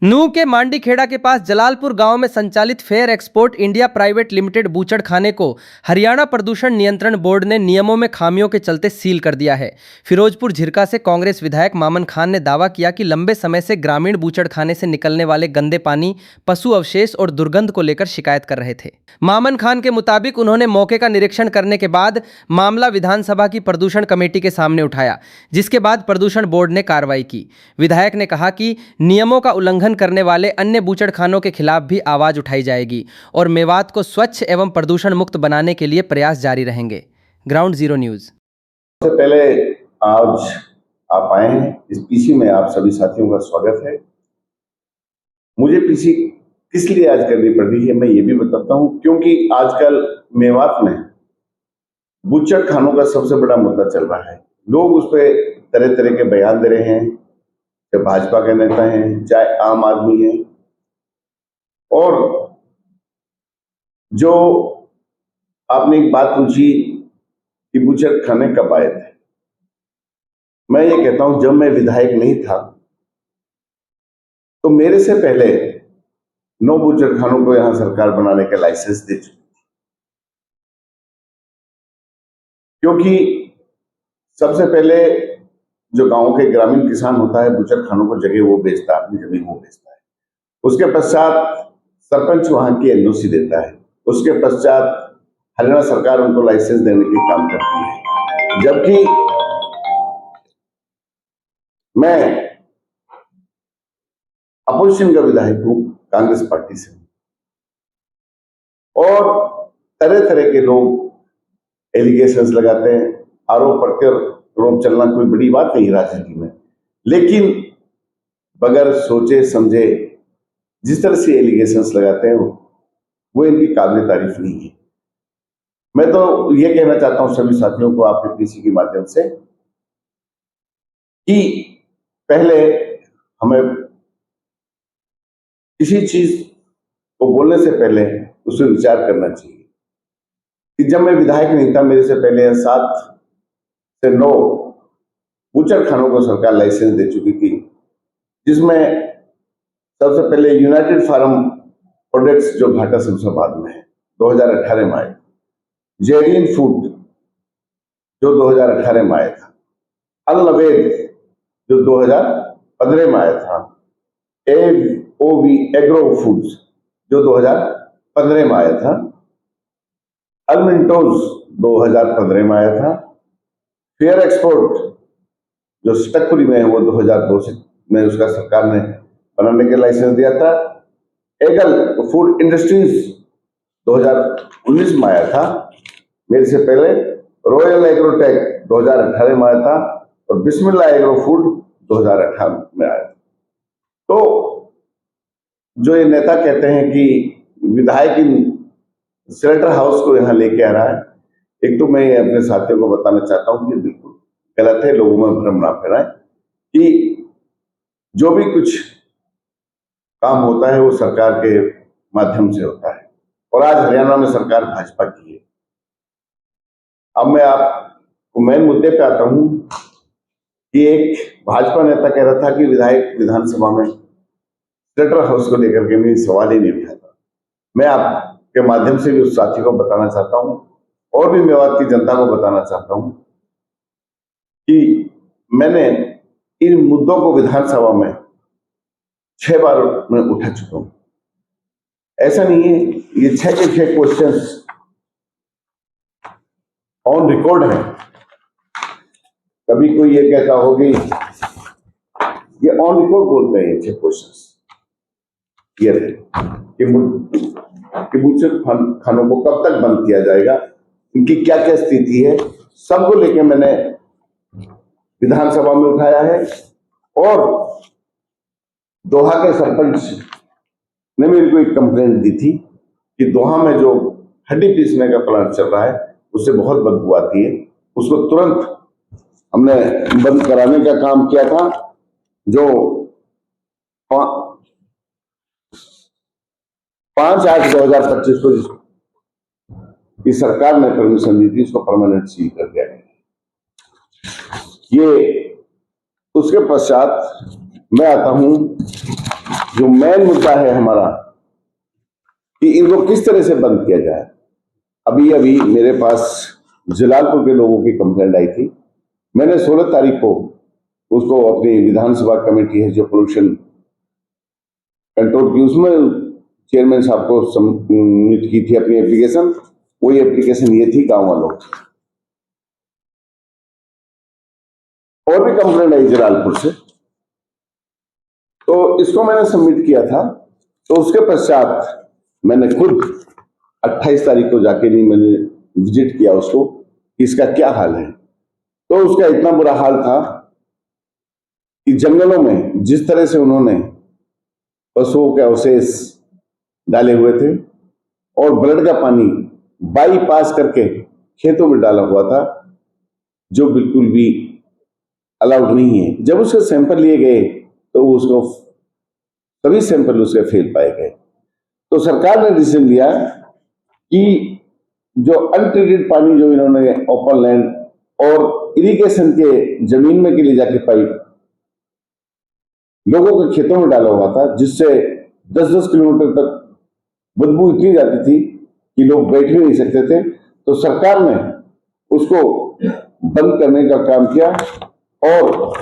नूह के मांडीखेड़ा के पास जलालपुर गांव में संचालित Fair Export India Private Limited बूचड़खाने को हरियाणा प्रदूषण नियंत्रण बोर्ड ने नियमों में खामियों के चलते सील कर दिया है। फिरोजपुर झिरका से कांग्रेस विधायक मामन खान ने दावा किया कि लंबे समय से ग्रामीण बूचड़खाने से निकलने वाले गंदे पानी, पशु अवशेष और दुर्गंध को लेकर शिकायत कर रहे थे। मामन खान के मुताबिक उन्होंने मौके का निरीक्षण करने के बाद मामला विधानसभा की प्रदूषण कमेटी के सामने उठाया, जिसके बाद प्रदूषण बोर्ड ने कार्रवाई की। विधायक ने कहा कि नियमों का उल्लंघन करने वाले अन्य बूचड़खानों के खिलाफ भी आवाज उठाई जाएगी और मेवात को स्वच्छ एवं प्रदूषण मुक्त बनाने के लिए प्रयास जारी रहेंगे। Ground zero news. सबसे पहले आज आप आए हैं इस पीसी में, आप सभी साथियों का स्वागत है। मुझे पीसी किस लिए आज करनी पड़ रही है मैं ये भी बताता हूं, क्योंकि आजकल मेवात में बूचड़खानों का सबसे बड़ा मुद्दा चल रहा है। लोग उस पर तरह तरह के बयान दे रहे हैं, चाहे भाजपा के नेता हैं, चाहे आम आदमी है। और जो आपने एक बात पूछी कि बूचड़खाने कब आए थे, मैं ये कहता हूं जब मैं विधायक नहीं था तो मेरे से पहले 9 बूचड़खानों को यहां सरकार बनाने का लाइसेंस दे चुकी थी। क्योंकि सबसे पहले जो गांव के ग्रामीण किसान होता है, बूचड़खानों को जगह वो बेचता है, अपनी जमीन वो बेचता है। उसके पश्चात सरपंच वहां की एनओसी देता है। उसके पश्चात हरियाणा सरकार उनको लाइसेंस देने के काम करती है। जबकि मैं अपोजिशन का विधायक हूं, कांग्रेस पार्टी से, और तरह तरह के लोग एलिगेशंस लगाते हैं। आरोप प्रत्यारोप चलना कोई बड़ी बात नहीं राजनीति में, लेकिन बगैर सोचे समझे जिस तरह से एलिगेशंस लगाते हैं वो इनकी काबिल तारीफ नहीं है। मैं तो ये कहना चाहता हूं सभी साथियों को आपके पीसी के माध्यम से कि पहले हमें किसी चीज को बोलने से पहले उसे विचार करना चाहिए। कि जब मैं विधायक नहीं था, मेरे से पहले 7 से 9 बूचड़खानों को सरकार लाइसेंस दे चुकी थी, जिसमें सबसे पहले यूनाइटेड फार्म प्रोडक्ट्स जो घाटा शमशाबाद में है 2018 में आए, जेरियन फूड जो 2018 में आया था, अल नवेद जो 2015 में आया था, एओवी एग्रो फूड्स जो 2015 में आया था, अलमिंटोज 2015 में आया था, फेयर एक्सपोर्ट जो स्टकपुरी में है वो 2002 में उसका सरकार ने बनाने के लाइसेंस दिया था, एगल फूड इंडस्ट्रीज 2019 में आया था, मेरे से पहले रॉयल एग्रोटेक 2018 में आया था, और बिस्मिल्लाह एग्रो फूड 2018 में आया था। तो जो ये नेता कहते हैं कि विधायक इन स्लेटर हाउस को यहां लेके आ रहा है, एक तो मैं अपने साथियों को बताना चाहता हूं कि बिल्कुल गलत है, लोगों में भ्रम ना फैलाएं कि जो भी कुछ काम होता है वो सरकार के माध्यम से होता है, और आज हरियाणा में सरकार भाजपा की है। अब मैं आपको मेन मुद्दे पे आता हूं कि एक भाजपा नेता कह रहा था कि विधायक विधानसभा में स्लेटर हाउस को लेकर के भी सवाल ही नहीं उठाता। मैं आपके माध्यम से भी उस साथी को बताना चाहता हूं और भी मेवात की जनता को बताना चाहता हूं कि मैंने इन मुद्दों को विधानसभा में 6 बार मैं उठा चुका हूं। ऐसा नहीं है, ये 6 के 6 क्वेश्चंस ऑन रिकॉर्ड है। कभी कोई ये कहता हो कि ये ऑन रिकॉर्ड बोलते हैं, ये 6 क्वेश्चंस ये है कि बूचड़खानों को कब तक बंद किया जाएगा, इनकी क्या क्या स्थिति है, सबको लेके मैंने विधानसभा में उठाया है। और दोहा के सरपंच ने मेरे को एक कंप्लेंट दी थी कि दोहा में जो हड्डी पीसने का प्लांट चल रहा है उससे बहुत बदबू आती है, उसको तुरंत हमने बंद कराने का काम किया था। जो 5/8/2025 को इस सरकार ने परमिशन दी थी, इसको परमानेंट सील कर दिया गया। ये उसके पश्चात मैं आता हूं जो मेन मुद्दा है हमारा कि इनको किस तरह से बंद किया जाए। अभी अभी मेरे पास जलालपुर के लोगों की कंप्लेंट आई थी। मैंने 16 तारीख को उसको अपनी विधानसभा कमेटी है जो पोल्यूशन कंट्रोल की, उसमें चेयरमैन साहब को सबमिट की थी अपनी एप्लीकेशन। वही एप्लीकेशन ये थी गांव वालों की। और भी कंप्लेंट आई जलालपुर से, तो इसको मैंने सबमिट किया था। तो उसके पश्चात मैंने खुद 28 तारीख को जाके नहीं मैंने विजिट किया उसको कि इसका क्या हाल है। तो उसका इतना बुरा हाल था कि जंगलों में जिस तरह से उन्होंने पशुओं के अवशेष डाले हुए थे और ब्लड का पानी बाईपास करके खेतों में डाला हुआ था, जो बिल्कुल भी अलाउड नहीं है। जब उसके सैंपल लिए गए तो उसको सभी सैंपल उसके फेल पाए गए। तो सरकार ने डिसीजन लिया कि जो अनट्रीटेड पानी जो इन्होंने ओपन लैंड और इरिगेशन के जमीन में के लिए जाके पाइप लोगों के खेतों में डाला हुआ था, जिससे 10-10 किलोमीटर तक बदबू इतनी जाती थी कि लोग बैठ भी नहीं सकते थे। तो सरकार ने उसको बंद करने का काम किया और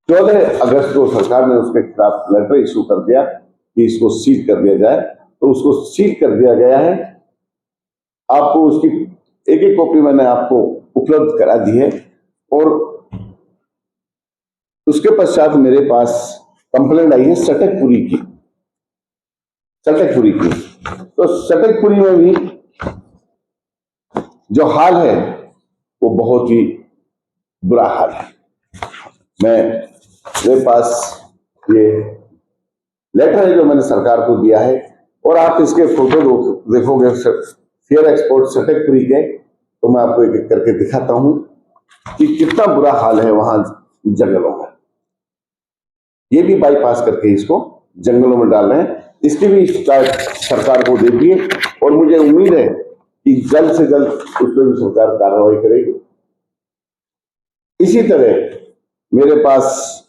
14 अगस्त को सरकार ने उसके खिलाफ लेटर इशू कर दिया कि इसको सील कर दिया जाए। तो उसको सील कर दिया गया है। आपको उसकी एक एक कॉपी मैंने आपको उपलब्ध करा दी है। और उसके पश्चात मेरे पास कंप्लेंट आई है सटकपुरी की। तो सटकपुरी में भी जो हाल है वो बहुत ही बुरा हाल है। मेरे पास ये लेटर है जो मैंने सरकार को दिया है, और आप इसके फोटो देखोगे फेयर एक्सपोर्ट सटकपुरी के, तो मैं आपको एक एक करके दिखाता हूं कि कितना बुरा हाल है वहां जंगलों में। ये भी बाईपास करके इसको जंगलों में डाल रहे हैं। इसकी भी शिकायत सरकार को दे दी है और मुझे उम्मीद है कि जल्द से जल्द उस पर भी सरकार कार्रवाई करेगी। इसी तरह मेरे पास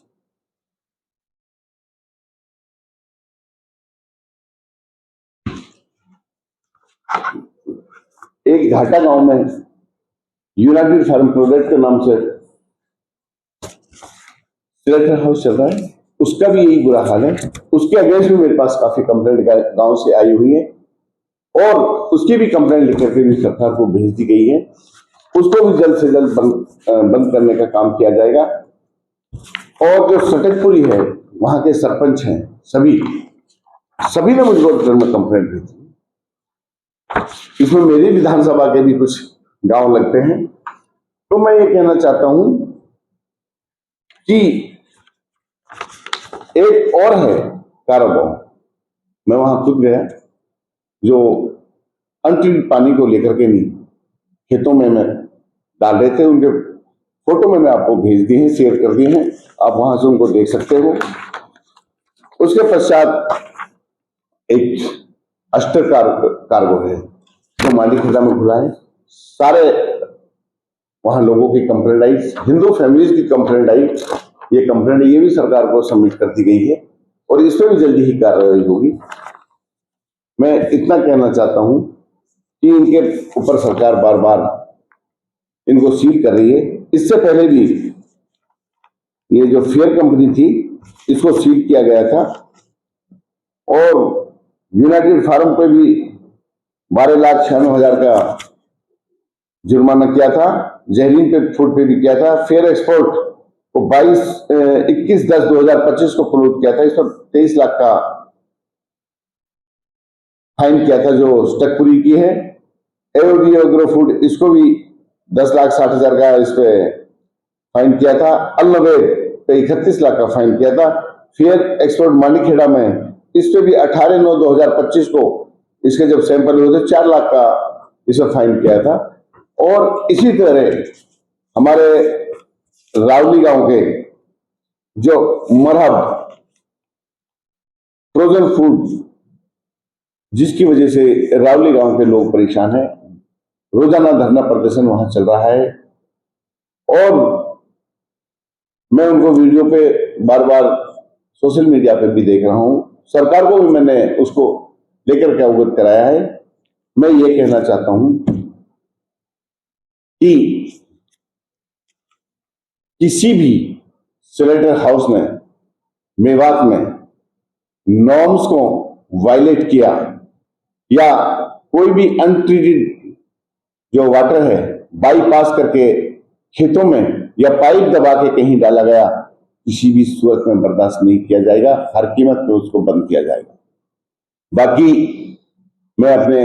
एक घाटा गांव में यूनाइटेड फार्म प्रोडक्ट के नाम से स्लेटर हाउस चल रहा है, उसका भी यही बुरा हाल है। उसके अगेंस्ट भी मेरे पास काफी कंप्लेंट गांव से आई हुई है और उसकी भी कंप्लेंट लिख करके भी सरकार को भेज दी गई है। उसको भी जल्द से जल्द बंद करने का काम किया जाएगा। और जो सटकपुरी है वहां के सरपंच हैं, सभी ने मुझको में कंप्लेंट भेजी। इसमें मेरी विधानसभा के भी कुछ गांव लगते हैं। तो मैं ये कहना चाहता हूं कि एक और है कारागांव, मैं वहां खुद गया, जो अनट्रीटेड पानी को लेकर के नहीं खेतों में मैं डाल रहे थे। उनके फोटो में मैं आपको भेज दिए हैं, शेयर कर दिए हैं, आप वहां से उनको देख सकते हो। उसके पश्चात एक अस्टर कार्गो है जो मालीखेड़ा में खुला है। सारे वहां लोगों की कंप्लेंट आई, हिंदू फैमिलीज की कंप्लेंट आई। ये कंप्लेंट ये भी सरकार को सबमिट कर दी गई है और इस पर भी जल्दी ही कार्रवाई होगी। मैं इतना कहना चाहता हूं कि इनके ऊपर सरकार बार बार इनको सील कर रही है। इससे पहले भी ये जो फेयर कंपनी थी इसको सील किया गया था और यूनाइटेड फार्म पे भी 12,96,000 का जुर्माना किया था। जहरीन पे फूड पे भी किया था। फेयर एक्सपोर्ट को 21/10/2025 को क्लोज किया था। इस पर 23 लाख का फाइन किया था जो सटकपुरी की है। एओडी एग्रो फूड, इसको भी 10,60,000 का इस पे फाइन किया था। अलनवेद पे 31 लाख का फाइन किया था। फेयर एक्सपोर्ट मालीखेड़ा में इस पे भी 18/9/2025 को इसके जब सैंपल हुए थे 4 लाख का इस पर फाइन किया था। और इसी तरह हमारे रावली गांव के जो मरहब फ्रोजन फूड, जिसकी वजह से रावली गांव के लोग परेशान हैं, रोजाना धरना प्रदर्शन वहां चल रहा है। और मैं उनको वीडियो पे बार बार सोशल मीडिया पे भी देख रहा हूं, सरकार को भी मैंने उसको लेकर के अवगत कराया है। मैं ये कहना चाहता हूं कि किसी भी स्लेटर हाउस ने मेवात में नॉर्म्स को वायलेट किया या कोई भी अनट्रीटेड जो वाटर है बाईपास करके खेतों में या पाइप दबा के कहीं डाला गया, किसी भी सूरत में बर्दाश्त नहीं किया जाएगा, हर कीमत पे उसको बंद किया जाएगा। बाकी मैं अपने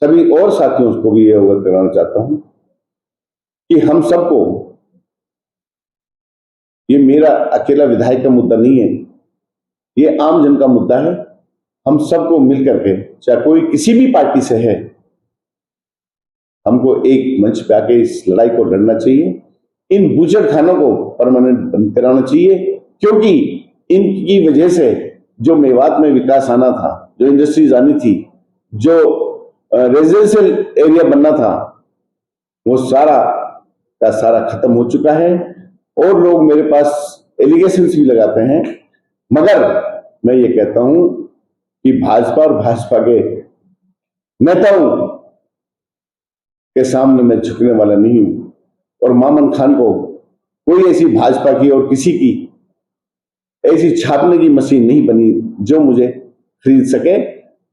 सभी और साथियों को भी ये अवगत कराना चाहता हूं कि हम सबको, ये मेरा अकेला विधायक का मुद्दा नहीं है, ये आम जन का मुद्दा है। हम सबको मिलकर के, चाहे कोई किसी भी पार्टी से है, हमको एक मंच पे आके इस लड़ाई को लड़ना चाहिए। इन बूचड़खानों को परमानेंट बंद कराना चाहिए, क्योंकि इनकी वजह से जो मेवात में विकास आना था, जो इंडस्ट्रीज आनी थी, जो रेजिडेंशियल एरिया बनना था, वो सारा का सारा खत्म हो चुका है। और लोग मेरे पास एलिगेशंस भी लगाते हैं, मगर मैं ये कहता हूं कि भाजपा और भाजपा के नेताओं के सामने मैं झुकने वाला नहीं हूं। और मामन खान को कोई ऐसी भाजपा की और किसी की ऐसी छापने की मशीन नहीं बनी जो मुझे खरीद सके।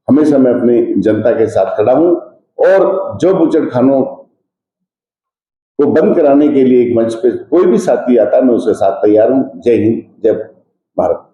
हमेशा मैं अपनी जनता के साथ खड़ा हूं, और जो बुचड़खानों को बंद कराने के लिए एक मंच पे कोई भी साथी आता है, मैं उसके साथ तैयार हूं। जय हिंद, जय भारत।